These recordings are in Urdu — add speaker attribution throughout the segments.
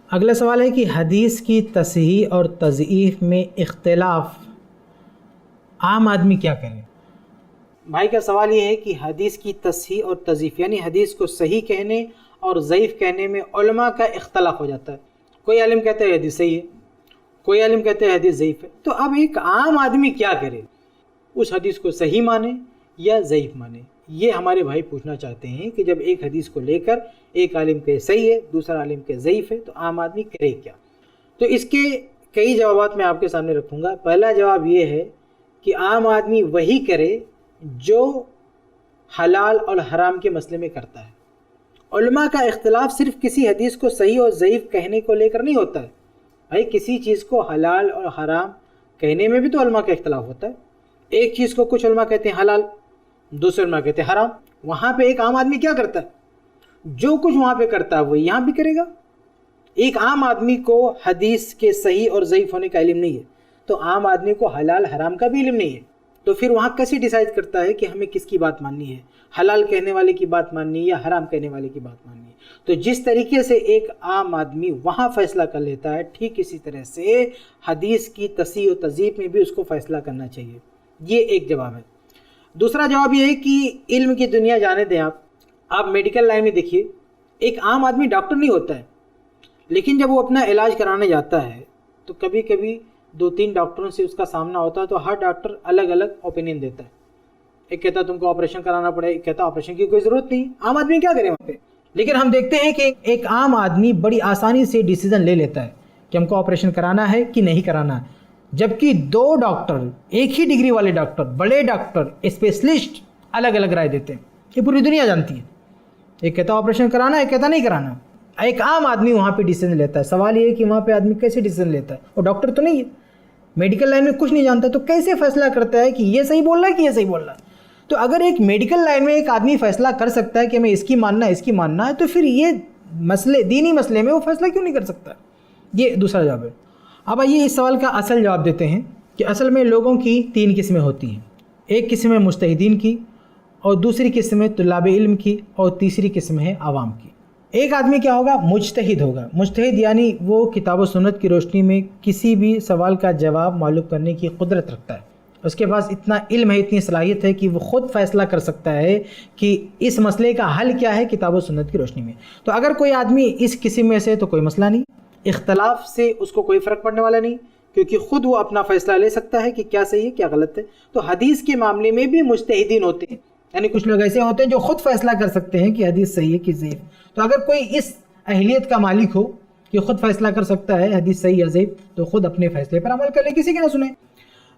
Speaker 1: اگلا سوال ہے کہ حدیث کی تصحیح اور تضعیف میں اختلاف عام آدمی کیا کرے؟ بھائی کا سوال یہ ہے کہ حدیث کی تصحیح اور تضعیف یعنی حدیث کو صحیح کہنے اور ضعیف کہنے میں علماء کا اختلاف ہو جاتا ہے. کوئی عالم کہتے ہیں حدیث صحیح ہے، کوئی عالم کہتے ہیں حدیث ضعیف ہے. تو اب ایک عام آدمی کیا کرے؟ اس حدیث کو صحیح مانے یا ضعیف مانے؟ یہ ہمارے بھائی پوچھنا چاہتے ہیں کہ جب ایک حدیث کو لے کر ایک عالم کہ صحیح ہے، دوسرا عالم کہ ضعیف ہے، تو عام آدمی کرے کیا؟ تو اس کے کئی جوابات میں آپ کے سامنے رکھوں گا. پہلا جواب یہ ہے کہ عام آدمی وہی کرے جو حلال اور حرام کے مسئلے میں کرتا ہے. علماء کا اختلاف صرف کسی حدیث کو صحیح اور ضعیف کہنے کو لے کر نہیں ہوتا ہے. بھائی کسی چیز کو حلال اور حرام کہنے میں بھی تو علماء کا اختلاف ہوتا ہے. ایک چیز کو کچھ علماء کہتے ہیں حلال، دوسرے علماء کہتے ہیں حرام. وہاں پہ ایک عام آدمی کیا کرتا ہے؟ جو کچھ وہاں پہ کرتا ہے وہ یہاں بھی کرے گا. ایک عام آدمی کو حدیث کے صحیح اور ضعیف ہونے کا علم نہیں ہے، تو عام آدمی کو حلال حرام کا بھی علم نہیں ہے. تو پھر وہاں کیسے ڈیسائیڈ کرتا ہے کہ ہمیں کس کی بات ماننی ہے؟ حلال کہنے والے کی بات ماننی ہے یا حرام کہنے والے کی بات ماننی ہے؟ تو جس طریقے سے ایک عام آدمی وہاں فیصلہ کر لیتا ہے، ٹھیک اسی طرح سے حدیث کی تصحیح و تضعیف میں بھی اس کو فیصلہ کرنا چاہیے. یہ ایک جواب ہے. دوسرا جواب یہ ہے کہ علم کی دنیا جانے دیں. آپ میڈیکل لائن میں دیکھیے، ایک عام آدمی ڈاکٹر نہیں ہوتا ہے، لیکن جب وہ اپنا علاج کرانے جاتا ہے تو کبھی کبھی 2-3 ڈاکٹروں سے اس کا سامنا ہوتا ہے، تو ہر ڈاکٹر الگ الگ اوپینین دیتا ہے. ایک کہتا ہے تم کو آپریشن کرانا پڑے، ایک کہتا ہے آپریشن کی کوئی ضرورت نہیں. عام آدمی کیا کرے وہاں پہ؟ لیکن ہم دیکھتے ہیں کہ ایک عام آدمی بڑی آسانی سے ڈیسیزن لے لیتا ہے کہ ہم کو آپریشن کرانا ہے کہ نہیں کرانا ہے، جبکہ 2 ڈاکٹر، ایک ہی ڈگری والے ڈاکٹر، بڑے ڈاکٹر، اسپیشلسٹ الگ الگ رائے دیتے ہیں. یہ پوری دنیا جانتی ہے. ایک کہتا ہے آپریشن کرانا ہے، ایک کہتا نہیں کرانا. ایک عام آدمی وہاں پہ ڈیسیزن لیتا ہے. سوال یہ ہے کہ وہاں پہ آدمی کیسے ڈیسیزن لیتا ہے؟ وہ ڈاکٹر تو نہیں ہے، میڈیکل لائن میں کچھ نہیں جانتا، تو کیسے فیصلہ کرتا ہے کہ یہ صحیح بول رہا ہے کہ یہ صحیح بول رہا ہے؟ تو اگر ایک میڈیکل لائن میں ایک آدمی فیصلہ کر سکتا ہے کہ ہمیں اس کی ماننا ہے، اس کی ماننا ہے، تو پھر یہ مسئلے، دینی مسئلے میں وہ فیصلہ کیوں نہیں کر سکتا؟ یہ دوسرا جواب ہے. اب آئیے اس سوال کا اصل جواب دیتے ہیں کہ اصل میں لوگوں کی 3 قسمیں ہوتی ہیں. ایک قسم ہے مجتہدین کی، اور دوسری قسم ہے طلاب علم کی، اور تیسری قسم ہے عوام کی. ایک آدمی کیا ہوگا؟ مجتہد ہوگا. مجتہد یعنی وہ کتاب و سنت کی روشنی میں کسی بھی سوال کا جواب معلوم کرنے کی قدرت رکھتا ہے. اس کے پاس اتنا علم ہے، اتنی صلاحیت ہے کہ وہ خود فیصلہ کر سکتا ہے کہ اس مسئلے کا حل کیا ہے کتاب و سنت کی روشنی میں. تو اگر کوئی آدمی اس قسم میں سے تو کوئی مسئلہ نہیں، اختلاف سے اس کو کوئی فرق پڑنے والا نہیں، کیونکہ خود وہ اپنا فیصلہ لے سکتا ہے کہ کیا صحیح ہے کیا غلط ہے. تو حدیث کے معاملے میں بھی مجتہدین ہوتے ہیں، یعنی کچھ لوگ ایسے ہوتے ہیں جو خود فیصلہ کر سکتے ہیں کہ حدیث صحیح ہے کہ ضعیف. تو اگر کوئی اس اہلیت کا مالک ہو کہ خود فیصلہ کر سکتا ہے حدیث صحیح یا ضعیف، تو خود اپنے فیصلے پر عمل کر لے، کسی کے نہ سنیں.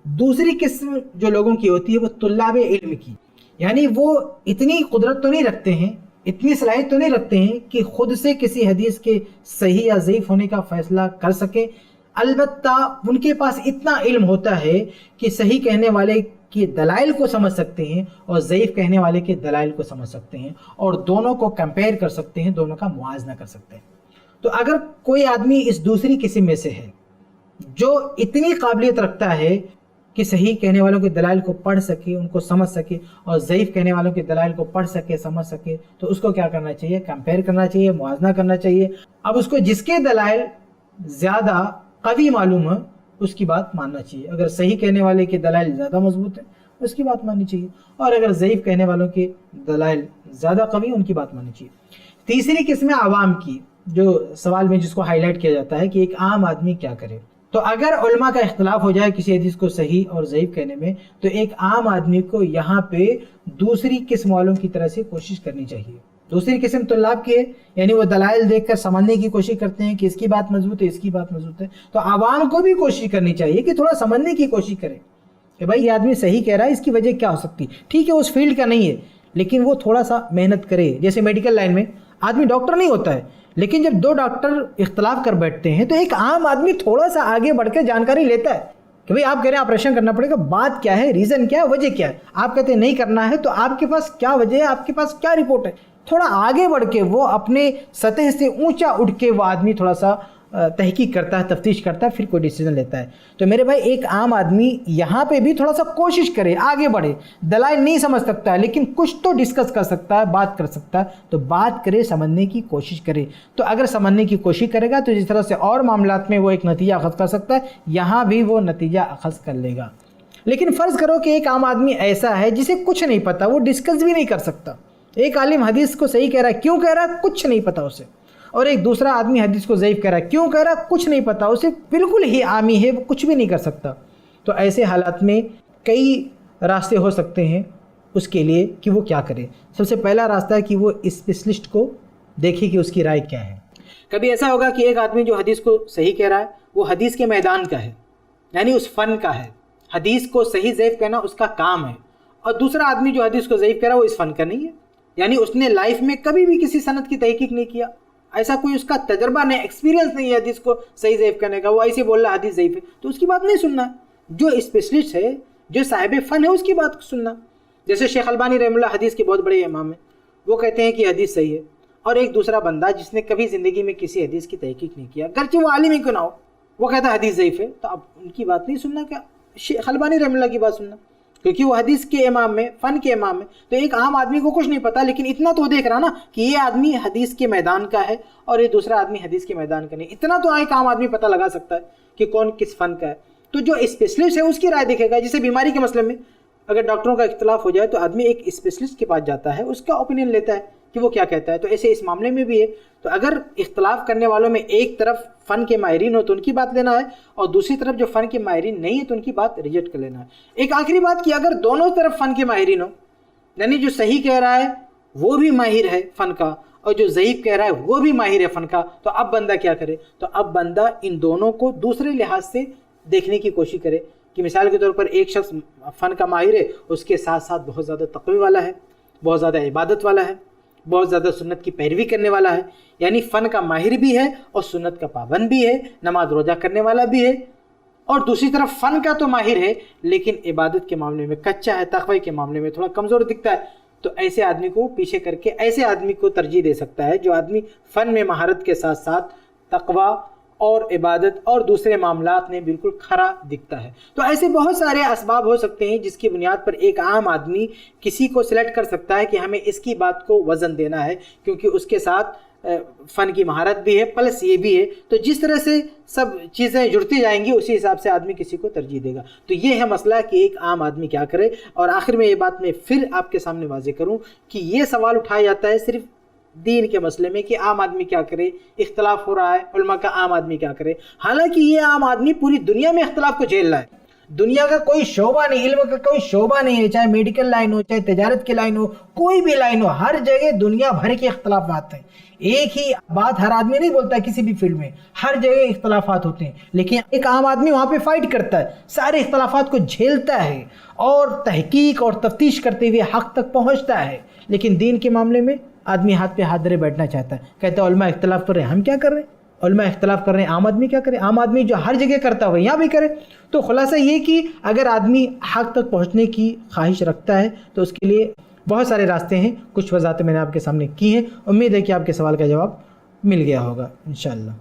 Speaker 1: دوسری قسم جو لوگوں کی ہوتی ہے وہ طلاب علم کی، یعنی وہ اتنی قدرت تو نہیں رکھتے ہیں، اتنی صلاحیت تو نہیں رکھتے ہیں کہ خود سے کسی حدیث کے صحیح یا ضعیف ہونے کا فیصلہ کر سکے. البتہ ان کے پاس اتنا علم ہوتا ہے کہ صحیح کہنے والے کے دلائل کو سمجھ سکتے ہیں اور ضعیف کہنے والے کے دلائل کو سمجھ سکتے ہیں، اور دونوں کو کمپیئر کر سکتے ہیں، دونوں کا موازنہ کر سکتے ہیں. تو اگر کوئی آدمی اس دوسری قسم میں سے ہے جو اتنی قابلیت رکھتا ہے کہ صحیح کہنے والوں کے دلائل کو پڑھ سکے، ان کو سمجھ سکے، اور ضعیف کہنے والوں کے دلائل کو پڑھ سکے، سمجھ سکے، تو اس کو کیا کرنا چاہیے؟ کمپیئر کرنا چاہیے، موازنہ کرنا چاہیے. اب اس کو جس کے دلائل زیادہ قوی معلوم ہے اس کی بات ماننا چاہیے. اگر صحیح کہنے والے کے دلائل زیادہ مضبوط ہیں اس کی بات ماننی چاہیے، اور اگر ضعیف کہنے والوں کے دلائل زیادہ قوی ہیں ان کی بات ماننی چاہیے. تیسری قسم عوام کی، جو سوال میں جس کو ہائی لائٹ کیا جاتا ہے کہ ایک عام آدمی کیا کرے. تو اگر علماء کا اختلاف ہو جائے کسی حدیث کو صحیح اور ضعیف کہنے میں، تو ایک عام آدمی کو یہاں پہ دوسری قسم والوں کی طرح سے کوشش کرنی چاہیے. دوسری قسم طلاب کی ہے، یعنی وہ دلائل دیکھ کر سمجھنے کی کوشش کرتے ہیں کہ اس کی بات مضبوط ہے، اس کی بات مضبوط ہے. تو عوام کو بھی کوشش کرنی چاہیے کہ تھوڑا سمجھنے کی کوشش کرے کہ بھائی یہ آدمی صحیح کہہ رہا ہے، اس کی وجہ کیا ہو سکتی. ٹھیک ہے اس فیلڈ کا نہیں ہے، لیکن وہ تھوڑا سا محنت کرے. جیسے میڈیکل لائن میں آدمی ڈاکٹر نہیں ہوتا ہے، لیکن جب 2 ڈاکٹر اختلاف کر بیٹھتے ہیں تو ایک عام آدمی تھوڑا سا آگے بڑھ کے جانکاری لیتا ہے کہ بھئی آپ کہہ رہے ہیں آپریشن کرنا پڑے گا، بات کیا ہے، ریزن کیا ہے، وجہ کیا ہے. آپ کہتے ہیں نہیں کرنا ہے، تو آپ کے پاس کیا وجہ ہے، آپ کے پاس کیا رپورٹ ہے. تھوڑا آگے بڑھ کے وہ اپنے سطح سے اونچا اٹھ کے وہ آدمی تھوڑا سا تحقیق کرتا ہے, تفتیش کرتا ہے, پھر کوئی ڈیسیجن لیتا ہے. تو میرے بھائی ایک عام آدمی یہاں پہ بھی تھوڑا سا کوشش کرے, آگے بڑھے. دلائل نہیں سمجھ سکتا ہے لیکن کچھ تو ڈسکس کر سکتا ہے, بات کر سکتا ہے, تو بات کرے, سمجھنے کی کوشش کرے. تو اگر سمجھنے کی کوشش کرے گا تو جس طرح سے اور معاملات میں وہ ایک نتیجہ اخذ کر سکتا ہے, یہاں بھی وہ نتیجہ اخذ کر لے گا. لیکن فرض کرو کہ ایک عام آدمی ایسا ہے جسے کچھ نہیں پتا, وہ ڈسکس بھی نہیں کر سکتا. ایک عالم حدیث کو صحیح کہہ رہا ہے, کیوں کہہ رہا ہے کچھ نہیں پتا اسے, اور ایک دوسرا آدمی حدیث کو ضعیف کہہ رہا ہے, کیوں کہہ رہا ہے کچھ نہیں پتا اسے, بالکل ہی عامی ہے, وہ کچھ بھی نہیں کر سکتا. تو ایسے حالات میں کئی راستے ہو سکتے ہیں اس کے لیے کہ وہ کیا کرے. سب سے پہلا راستہ ہے کہ وہ اسپیشلسٹ کو دیکھے کہ اس کی رائے کیا ہے. کبھی ایسا ہوگا کہ ایک آدمی جو حدیث کو صحیح کہہ رہا ہے وہ حدیث کے میدان کا ہے, یعنی اس فن کا ہے, حدیث کو صحیح ضعیف کہنا اس کا کام ہے. اور دوسرا آدمی جو حدیث کو ضعیف کہہ رہا ہے وہ اس فن کا نہیں ہے, یعنی اس نے لائف میں کبھی بھی کسی سند کی تحقیق نہیں کیا, ایسا کوئی اس کا تجربہ نہیں, ایکسپیرینس نہیں ہے حدیث کو صحیح ضعیف کرنے کا, وہ ایسے بول رہا حدیث ضعیف ہے, تو اس کی بات نہیں سننا. جو اسپیشلسٹ ہے, جو صاحب فن ہے, اس کی بات سننا. جیسے شیخ البانی رحمہ اللہ حدیث کے بہت بڑے امام ہیں, وہ کہتے ہیں کہ حدیث صحیح ہے, اور ایک دوسرا بندہ جس نے کبھی زندگی میں کسی حدیث کی تحقیق نہیں کیا, گرچہ وہ عالم ہی کیوں نہ ہو, وہ کہتا ہے حدیث ضعیف ہے, تو اب ان کی بات نہیں سننا, کیا شیخ البانی رحمہ اللہ کی بات سننا, کیونکہ وہ حدیث کے امام میں, فن کے امام میں. تو ایک عام آدمی کو کچھ نہیں پتا, لیکن اتنا تو دیکھ رہا نا کہ یہ آدمی حدیث کے میدان کا ہے اور یہ دوسرا آدمی حدیث کے میدان کا نہیں. اتنا تو ایک عام آدمی پتہ لگا سکتا ہے کہ کون کس فن کا ہے. تو جو اسپیشلسٹ ہے اس کی رائے دیکھے گا. جیسے بیماری کے مسئلے میں اگر ڈاکٹروں کا اختلاف ہو جائے تو آدمی ایک اسپیشلسٹ کے پاس جاتا ہے, اس کا اوپینین لیتا ہے کہ وہ کیا کہتا ہے. تو ایسے اس معاملے میں بھی ہے. تو اگر اختلاف کرنے والوں میں ایک طرف فن کے ماہرین ہو تو ان کی بات لینا ہے, اور دوسری طرف جو فن کے ماہرین نہیں ہے تو ان کی بات ریجیکٹ کر لینا ہے. ایک آخری بات کہ اگر دونوں طرف فن کے ماہرین ہو, یعنی جو صحیح کہہ رہا ہے وہ بھی ماہر ہے فن کا, اور جو ضعیف کہہ رہا ہے وہ بھی ماہر ہے فن کا, تو اب بندہ کیا کرے؟ تو اب بندہ ان دونوں کو دوسرے لحاظ سے دیکھنے کی کوشش کرے. کہ مثال کے طور پر ایک شخص فن کا ماہر ہے, اس کے ساتھ ساتھ بہت زیادہ تقوی والا ہے, بہت زیادہ عبادت والا ہے, بہت زیادہ سنت کی پیروی کرنے والا ہے, یعنی فن کا ماہر بھی ہے اور سنت کا پابند بھی ہے, نماز روزہ کرنے والا بھی ہے. اور دوسری طرف فن کا تو ماہر ہے لیکن عبادت کے معاملے میں کچا ہے, تقوی کے معاملے میں تھوڑا کمزور دکھتا ہے. تو ایسے آدمی کو پیچھے کر کے ایسے آدمی کو ترجیح دے سکتا ہے جو آدمی فن میں مہارت کے ساتھ ساتھ تقوی اور عبادت اور دوسرے معاملات میں بالکل کھرا دکھتا ہے. تو ایسے بہت سارے اسباب ہو سکتے ہیں جس کی بنیاد پر ایک عام آدمی کسی کو سلیکٹ کر سکتا ہے کہ ہمیں اس کی بات کو وزن دینا ہے, کیونکہ اس کے ساتھ فن کی مہارت بھی ہے پلس یہ بھی ہے. تو جس طرح سے سب چیزیں جڑتی جائیں گی اسی حساب سے آدمی کسی کو ترجیح دے گا. تو یہ ہے مسئلہ کہ ایک عام آدمی کیا کرے. اور آخر میں یہ بات میں پھر آپ کے سامنے واضح کروں کہ یہ سوال اٹھایا جاتا ہے صرف دین کے مسئلے میں کہ عام آدمی کیا کرے, اختلاف ہو رہا ہے علماء کا, عام آدمی کیا کرے. حالانکہ یہ عام آدمی پوری دنیا میں اختلاف کو جھیل رہا ہے. دنیا کا کوئی شعبہ نہیں, علم کا کوئی شعبہ نہیں ہے, چاہے میڈیکل لائن ہو, چاہے تجارت کی لائن ہو, کوئی بھی لائن ہو, ہر جگہ دنیا بھر کے اختلافات ہیں. ایک ہی بات ہر آدمی نہیں بولتا, کسی بھی فیلڈ میں ہر جگہ اختلافات ہوتے ہیں, لیکن ایک عام آدمی وہاں پہ فائٹ کرتا ہے, سارے اختلافات کو جھیلتا ہے اور تحقیق اور تفتیش کرتے ہوئے حق تک پہنچتا ہے. لیکن دین کے معاملے میں آدمی ہاتھ پہ ہاتھ دھرے بیٹھنا چاہتا ہے, کہتا ہے علماء اختلاف کر رہے ہیں, ہم کیا کر رہے ہیں؟ علماء اختلاف کر رہے ہیں, عام آدمی کیا کرے؟ عام آدمی جو ہر جگہ کرتا ہو یہاں بھی کرے. تو خلاصہ یہ کہ اگر آدمی حق تک پہنچنے کی خواہش رکھتا ہے تو اس کے لیے بہت سارے راستے ہیں. کچھ وضاحتیں میں نے آپ کے سامنے کی ہیں. امید ہے کہ آپ کے سوال کا جواب مل گیا ہوگا انشاءاللہ.